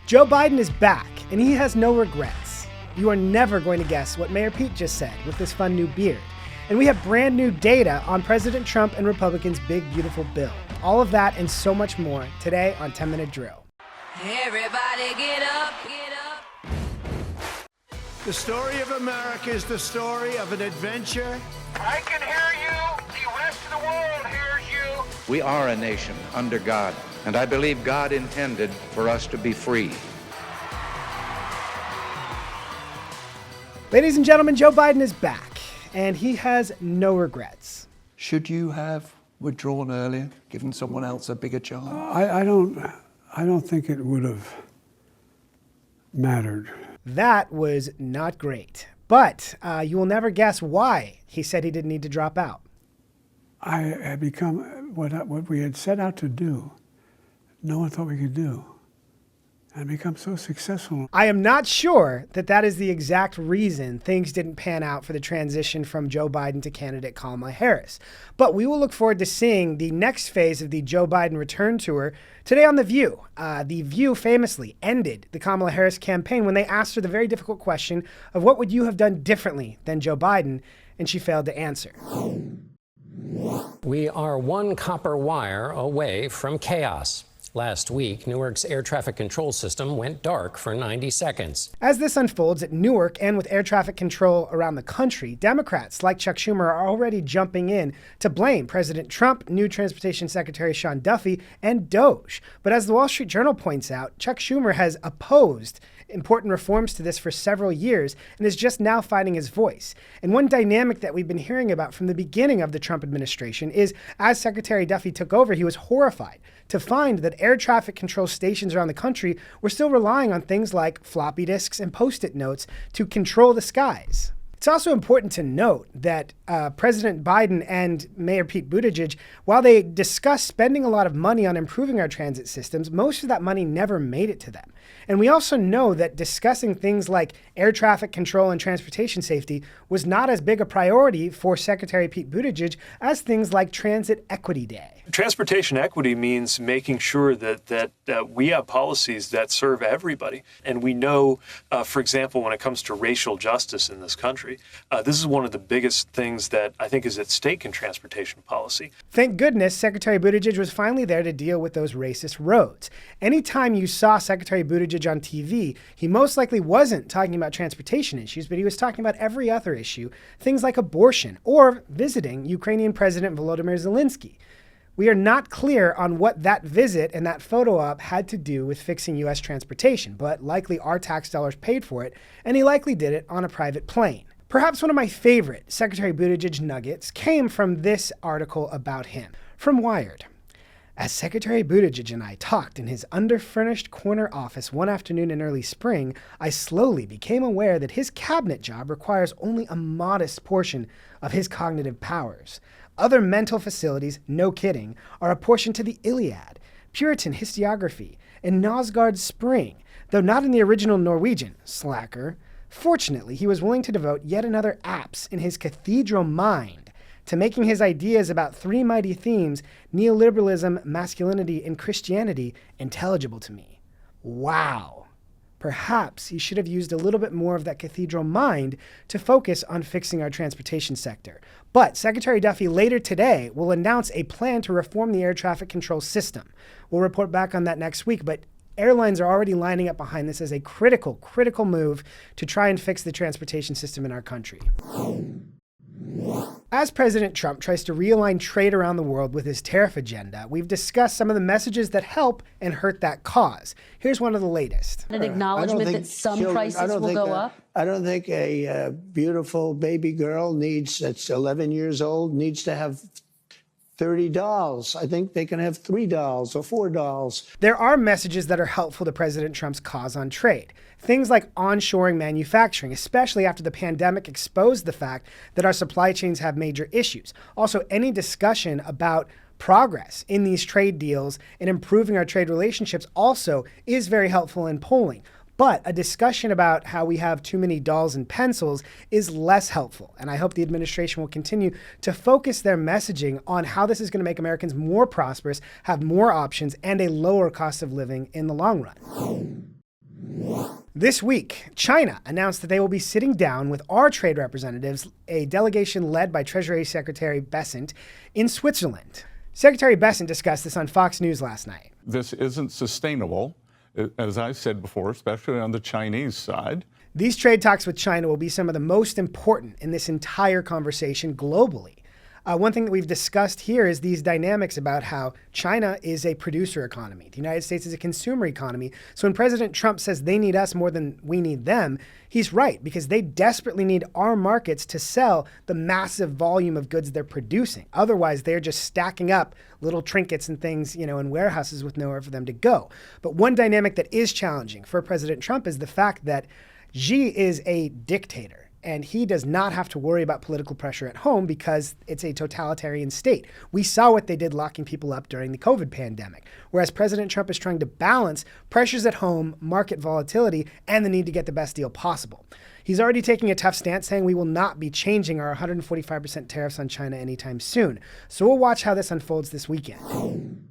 Joe Biden is back, and he has no regrets. You are never going to guess what Mayor Pete just said with this fun new beard. And we have brand new data on President Trump and Republicans' big, beautiful bill. All of that and so much more today on 10-Minute Drill. Everybody get up, get up. The story of America is the story of an adventure. I can hear you. The rest of the world hears you. We are a nation under God, and I believe God intended for us to be free. Ladies and gentlemen, Joe Biden is back, and he has no regrets. Should you have withdrawn earlier, given someone else a bigger chance? I don't think it would have mattered. That was not great. But you will never guess why he said he didn't need to drop out. I had become what we had set out to do. No one thought we could do. And become so successful. I am not sure that that is the exact reason things didn't pan out for the transition from Joe Biden to candidate Kamala Harris. But we will look forward to seeing the next phase of the Joe Biden return tour today on The View. The View famously ended the Kamala Harris campaign when they asked her the very difficult question of what would you have done differently than Joe Biden, and she failed to answer. We are one copper wire away from chaos. Last week, Newark's air traffic control system went dark for 90 seconds. As this unfolds at Newark and with air traffic control around the country, Democrats like Chuck Schumer are already jumping in to blame President Trump, new Transportation Secretary Sean Duffy, and DOJ. But as the Wall Street Journal points out, Chuck Schumer has opposed important reforms to this for several years and is just now finding his voice. And one dynamic that we've been hearing about from the beginning of the Trump administration is as Secretary Duffy took over, he was horrified to find that air traffic control stations around the country were still relying on things like floppy disks and Post-it notes to control the skies. It's also important to note that President Biden and Mayor Pete Buttigieg, while they discuss spending a lot of money on improving our transit systems, most of that money never made it to them. And we also know that discussing things like air traffic control and transportation safety was not as big a priority for Secretary Pete Buttigieg as things like Transit Equity Day. Transportation equity means making sure that we have policies that serve everybody. And we know, for example, when it comes to racial justice in this country, this is one of the biggest things that I think is at stake in transportation policy. Thank goodness Secretary Buttigieg was finally there to deal with those racist roads. Anytime you saw Secretary Buttigieg on TV, he most likely wasn't talking about transportation issues, but he was talking about every other issue, things like abortion or visiting Ukrainian President Volodymyr Zelensky. We are not clear on what that visit and that photo op had to do with fixing U.S. transportation, but likely our tax dollars paid for it, and he likely did it on a private plane. Perhaps one of my favorite Secretary Buttigieg nuggets came from this article about him, from Wired. As Secretary Buttigieg and I talked in his underfurnished corner office one afternoon in early spring, I slowly became aware that his cabinet job requires only a modest portion of his cognitive powers. Other mental facilities, no kidding, are apportioned to the Iliad, Puritan historiography, and Nosgard Spring, though not in the original Norwegian, slacker. Fortunately, he was willing to devote yet another apse in his cathedral mind to making his ideas about three mighty themes, neoliberalism, masculinity, and Christianity, intelligible to me. Wow. Perhaps he should have used a little bit more of that cathedral mind to focus on fixing our transportation sector. But Secretary Duffy later today will announce a plan to reform the air traffic control system. We'll report back on that next week, but airlines are already lining up behind this as a critical move to try and fix the transportation system in our country. As President Trump tries to realign trade around the world with his tariff agenda, we've discussed some of the messages that help and hurt that cause. Here's one of the latest. An acknowledgement that some prices will go up? I don't think a beautiful baby girl that's 11 years old needs to have $30. I think they can have $3 or $4. There are messages that are helpful to President Trump's cause on trade. Things like onshoring manufacturing, especially after the pandemic exposed the fact that our supply chains have major issues. Also, any discussion about progress in these trade deals and improving our trade relationships also is very helpful in polling. But a discussion about how we have too many dolls and pencils is less helpful. And I hope the administration will continue to focus their messaging on how this is going to make Americans more prosperous, have more options, and a lower cost of living in the long run. This week, China announced that they will be sitting down with our trade representatives, a delegation led by Treasury Secretary Bessent, in Switzerland. Secretary Bessent discussed this on Fox News last night. This isn't sustainable, as I said before, especially on the Chinese side. These trade talks with China will be some of the most important in this entire conversation globally. One thing that we've discussed here is these dynamics about how China is a producer economy. The United States is a consumer economy. So when President Trump says they need us more than we need them, he's right, because they desperately need our markets to sell the massive volume of goods they're producing. Otherwise, they're just stacking up little trinkets and things, in warehouses with nowhere for them to go. But one dynamic that is challenging for President Trump is the fact that Xi is a dictator. And he does not have to worry about political pressure at home because it's a totalitarian state. We saw what they did locking people up during the COVID pandemic, whereas President Trump is trying to balance pressures at home, market volatility, and the need to get the best deal possible. He's already taking a tough stance, saying we will not be changing our 145% tariffs on China anytime soon. So we'll watch how this unfolds this weekend.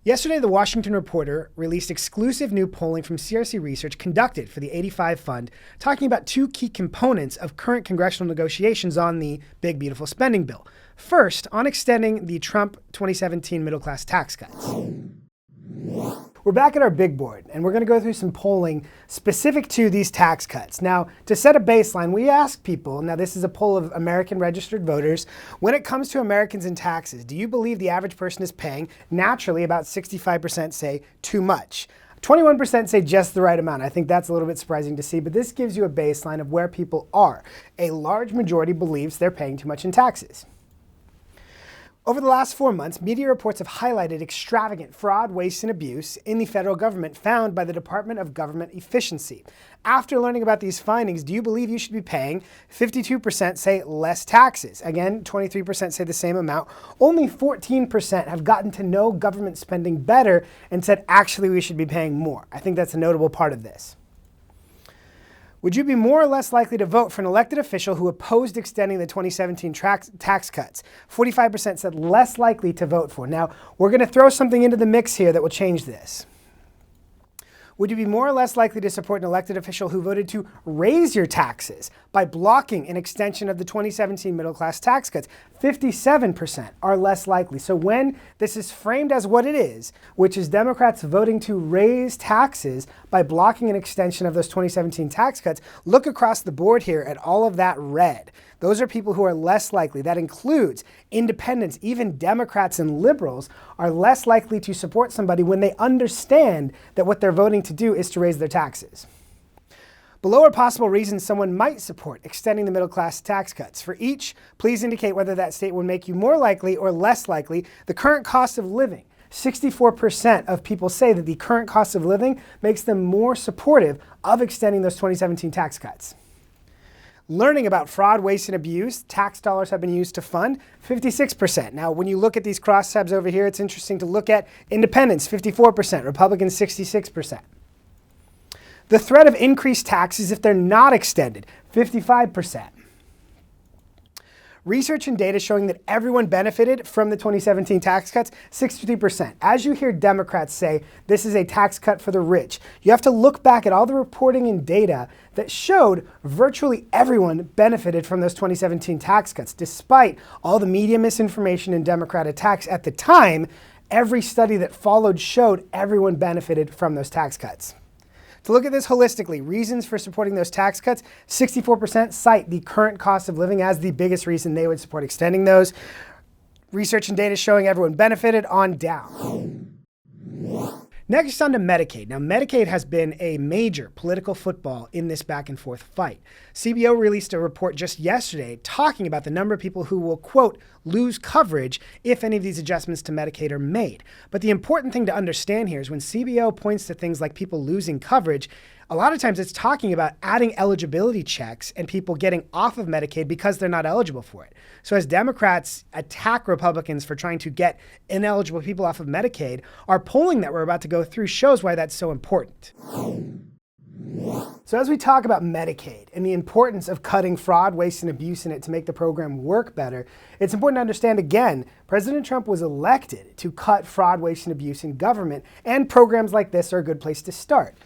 Yesterday, the Washington Reporter released exclusive new polling from CRC Research conducted for the 85 Fund, talking about two key components of current congressional negotiations on the Big Beautiful Spending Bill. First, on extending the Trump 2017 middle-class tax cuts. We're back at our big board, and we're going to go through some polling specific to these tax cuts. Now, to set a baseline, we asked people, now this is a poll of American registered voters, when it comes to Americans and taxes, do you believe the average person is paying? Naturally, about 65% say too much. 21% say just the right amount. I think that's a little bit surprising to see, but this gives you a baseline of where people are. A large majority believes they're paying too much in taxes. Over the last 4 months, media reports have highlighted extravagant fraud, waste, and abuse in the federal government found by the Department of Government Efficiency. After learning about these findings, do you believe you should be paying? 52% say less taxes. Again, 23% say the same amount. Only 14% have gotten to know government spending better and said, actually, we should be paying more. I think that's a notable part of this. Would you be more or less likely to vote for an elected official who opposed extending the 2017 tax cuts? 45% said less likely to vote for. Now, we're going to throw something into the mix here that will change this. Would you be more or less likely to support an elected official who voted to raise your taxes by blocking an extension of the 2017 middle-class tax cuts? 57% are less likely. So when this is framed as what it is, which is Democrats voting to raise taxes by blocking an extension of those 2017 tax cuts, look across the board here at all of that red. Those are people who are less likely. That includes independents, even Democrats and liberals are less likely to support somebody when they understand that what they're voting to do is to raise their taxes. Below are possible reasons someone might support extending the middle-class tax cuts. For each, please indicate whether that state would make you more likely or less likely. The current cost of living. 64% of people say that the current cost of living makes them more supportive of extending those 2017 tax cuts. Learning about fraud, waste, and abuse, tax dollars have been used to fund, 56%. Now, when you look at these cross tabs over here, it's interesting to look at independents, 54%, Republicans, 66%. The threat of increased taxes if they're not extended, 55%. Research and data showing that everyone benefited from the 2017 tax cuts, 63%. As you hear Democrats say, this is a tax cut for the rich, you have to look back at all the reporting and data that showed virtually everyone benefited from those 2017 tax cuts. Despite all the media misinformation and Democrat attacks at the time, every study that followed showed everyone benefited from those tax cuts. To look at this holistically, reasons for supporting those tax cuts, 64% cite the current cost of living as the biggest reason they would support extending those. Research and data showing everyone benefited on down. Next on to Medicaid. Now, Medicaid has been a major political football in this back and forth fight. CBO released a report just yesterday talking about the number of people who will, quote, lose coverage if any of these adjustments to Medicaid are made. But the important thing to understand here is when CBO points to things like people losing coverage, a lot of times it's talking about adding eligibility checks and people getting off of Medicaid because they're not eligible for it. So as Democrats attack Republicans for trying to get ineligible people off of Medicaid, our polling that we're about to go through shows why that's so important. So as we talk about Medicaid and the importance of cutting fraud, waste, and abuse in it to make the program work better, it's important to understand, again, President Trump was elected to cut fraud, waste, and abuse in government, and programs like this are a good place to start.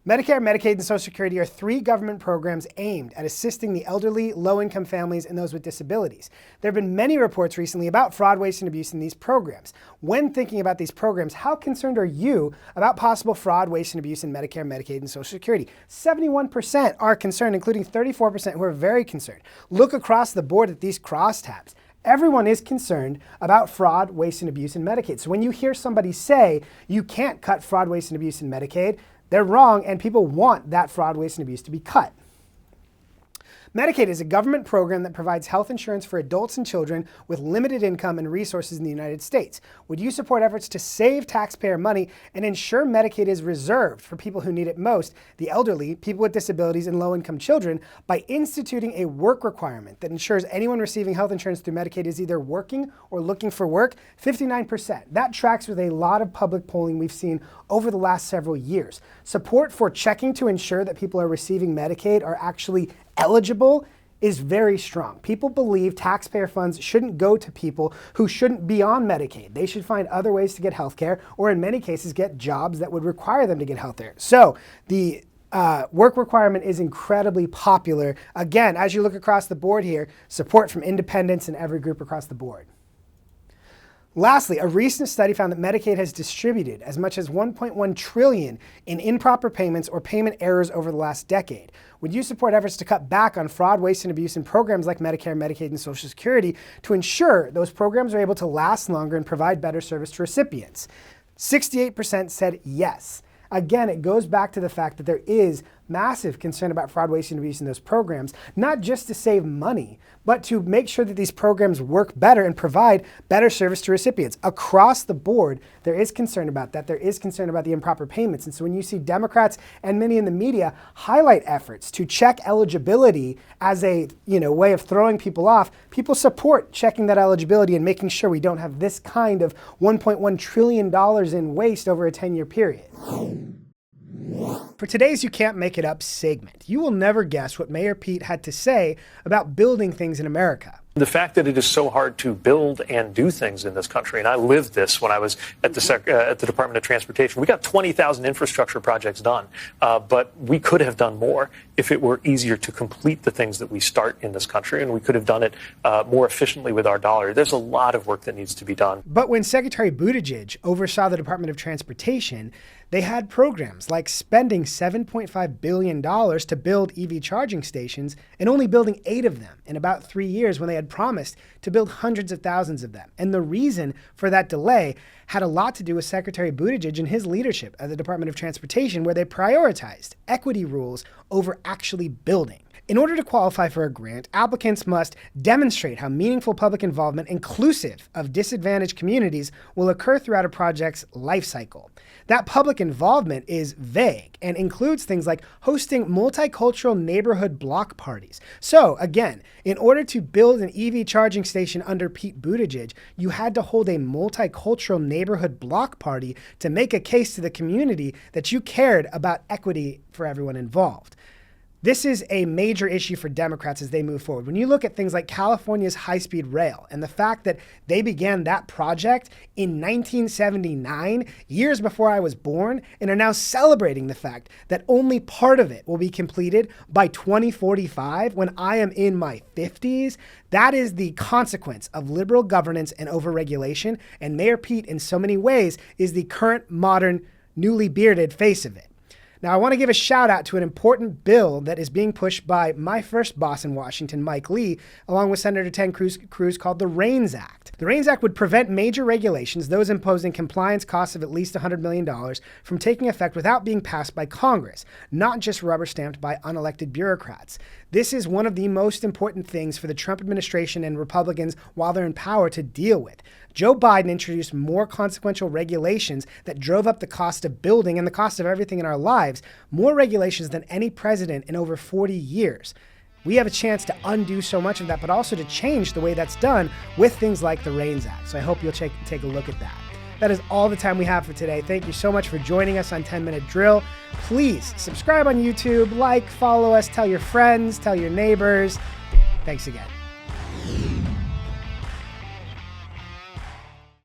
Medicare, Medicaid, and Social Security are 3 government programs aimed at assisting the elderly, low-income families, and those with disabilities. There have been many reports recently about fraud, waste, and abuse in these programs. When thinking about these programs, how concerned are you about possible fraud, waste, and abuse in Medicare, Medicaid, and Social Security? 71% are concerned, including 34% who are very concerned. Look across the board at these crosstabs. Everyone is concerned about fraud, waste, and abuse in Medicaid. So when you hear somebody say you can't cut fraud, waste, and abuse in Medicaid, they're wrong, and people want that fraud, waste, and abuse to be cut. Medicaid is a government program that provides health insurance for adults and children with limited income and resources in the United States. Would you support efforts to save taxpayer money and ensure Medicaid is reserved for people who need it most, the elderly, people with disabilities, and low-income children, by instituting a work requirement that ensures anyone receiving health insurance through Medicaid is either working or looking for work? 59%. That tracks with a lot of public polling we've seen over the last several years. Support for checking to ensure that people are receiving Medicaid are actually eligible is very strong. People believe taxpayer funds shouldn't go to people who shouldn't be on Medicaid. They should find other ways to get health care, or in many cases get jobs that would require them to get health care. So the work requirement is incredibly popular. Again, as you look across the board here, support from independents and every group across the board. Lastly, a recent study found that Medicaid has distributed as much as $1.1 trillion in improper payments or payment errors over the last decade. Would you support efforts to cut back on fraud, waste, and abuse in programs like Medicare, Medicaid, and Social Security to ensure those programs are able to last longer and provide better service to recipients? 68% said yes. Again, it goes back to the fact that there is massive concern about fraud, waste, and abuse in those programs, not just to save money, but to make sure that these programs work better and provide better service to recipients. Across the board, there is concern about that. There is concern about the improper payments. And so when you see Democrats and many in the media highlight efforts to check eligibility as a way of throwing people off, people support checking that eligibility and making sure we don't have this kind of $1.1 trillion in waste over a 10-year period. For today's You Can't Make It Up segment, you will never guess what Mayor Pete had to say about building things in America. The fact that it is so hard to build and do things in this country, and I lived this when I was at the Department of Transportation. We got 20,000 infrastructure projects done, but we could have done more if it were easier to complete the things that we start in this country, and we could have done it more efficiently with our dollar. There's a lot of work that needs to be done. But when Secretary Buttigieg oversaw the Department of Transportation, they had programs like spending $7.5 billion to build EV charging stations and only building 8 of them in about 3 years when they had promised to build hundreds of thousands of them. And the reason for that delay had a lot to do with Secretary Buttigieg and his leadership at the Department of Transportation, where they prioritized equity rules over actually building. In order to qualify for a grant, applicants must demonstrate how meaningful public involvement inclusive of disadvantaged communities will occur throughout a project's life cycle. That public involvement is vague and includes things like hosting multicultural neighborhood block parties. So again, in order to build an EV charging station under Pete Buttigieg, you had to hold a multicultural neighborhood block party to make a case to the community that you cared about equity for everyone involved. This is a major issue for Democrats as they move forward. When you look at things like California's high-speed rail and the fact that they began that project in 1979, years before I was born, and are now celebrating the fact that only part of it will be completed by 2045 when I am in my 50s, that is the consequence of liberal governance and overregulation, and Mayor Pete, in so many ways, is the current modern, newly bearded face of it. Now, I want to give a shout out to an important bill that is being pushed by my first boss in Washington, Mike Lee, along with Senator Ted Cruz, called the REINS Act. The REINS Act would prevent major regulations, those imposing compliance costs of at least $100 million, from taking effect without being passed by Congress, not just rubber stamped by unelected bureaucrats. This is one of the most important things for the Trump administration and Republicans while they're in power to deal with. Joe Biden introduced more consequential regulations that drove up the cost of building and the cost of everything in our lives, more regulations than any president in over 40 years. We have a chance to undo so much of that, but also to change the way that's done with things like the REINS Act. So I hope you'll take a look at that. That is all the time we have for today. Thank you so much for joining us on 10 Minute Drill. Please subscribe on YouTube, follow us, tell your friends, tell your neighbors. Thanks again.